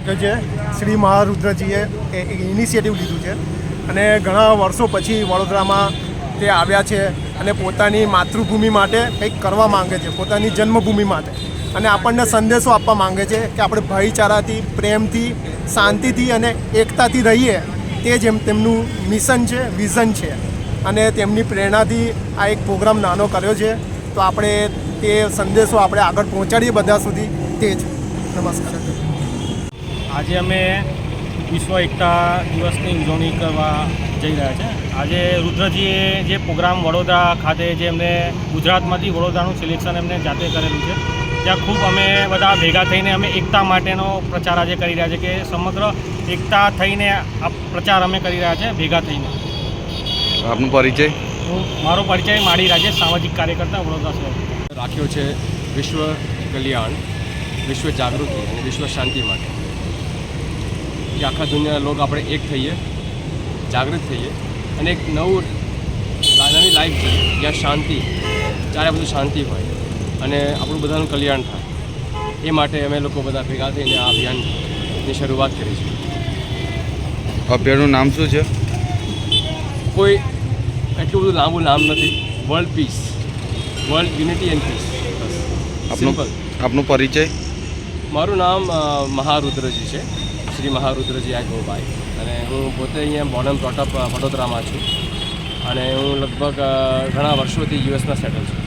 રાખ્યો છે. શ્રી મહારુદ્રજીએ એક ઇનિશિયેટિવ લીધું છે અને ઘણા વર્ષો પછી વડોદરામાં તે આવ્યા છે અને પોતાની માતૃભૂમિ માટે કંઈક કરવા માંગે છે, પોતાની જન્મભૂમિ માટે, અને આપણને સંદેશો આપવા માંગે છે કે આપણે ભાઈચારાથી, પ્રેમથી, શાંતિથી અને એકતાથી રહીએ. તે જ તેમનું મિશન છે, વિઝન છે, અને તેમની પ્રેરણાથી આ એક પ્રોગ્રામ નાનો કર્યો છે. તો આપણે તે સંદેશો આપણે આગળ પહોંચાડીએ બધા સુધી. તે જ. નમસ્કાર. આજે અમે વિશ્વ એકતા દિવસની ઉજવણી કરવા જઈ રહ્યા છે. આજે રુદ્રજીએ જે પ્રોગ્રામ વડોદરા ખાતે જે એમને ગુજરાતમાંથી વડોદરાનું સિલેક્શન એમને જાતે કરેલું છે, ત્યાં ખૂબ અમે બધા ભેગા થઈને અમે એકતા માટેનો પ્રચાર આજે કરી રહ્યા છે કે સમગ્ર એકતા થઈને આ પ્રચાર અમે કરી રહ્યા છે ભેગા થઈને. આપનો પરિચય? મારો પરિચય માળી રાજેશ, સામાજિક કાર્યકર્તા, વડોદરા શહેર. રાખ્યો છે વિશ્વ કલ્યાણ, વિશ્વ જાગૃતિ અને વિશ્વ શાંતિ માટે, કે આખા દુનિયાના લોકો આપણે એક થઈએ, જાગૃત થઈએ અને એક નવી લાઈફ જોઈએ જ્યાં શાંતિ, જ્યારે બધું શાંતિ હોય અને આપણું બધાનું કલ્યાણ થાય. એ માટે અમે લોકો બધા ભેગા થઈને આ અભિયાનની શરૂઆત કરી છે. અભિયાનનું નામ શું છે? કોઈ એટલું બધું લાંબુ નામ નથી. World peace, world unity and peace. Simple. આપનો પરિચય? મારું નામ મહારુદ્રજી છે, શ્રી મહારુદ્રજી આ ગોભાઈ, અને હું પોતે અહીંયા બોર્ન એન્ડ બ્રોટ અપ વડોદરામાં છું, અને હું લગભગ ઘણા વર્ષોથી યુએસમાં સેટલ છું.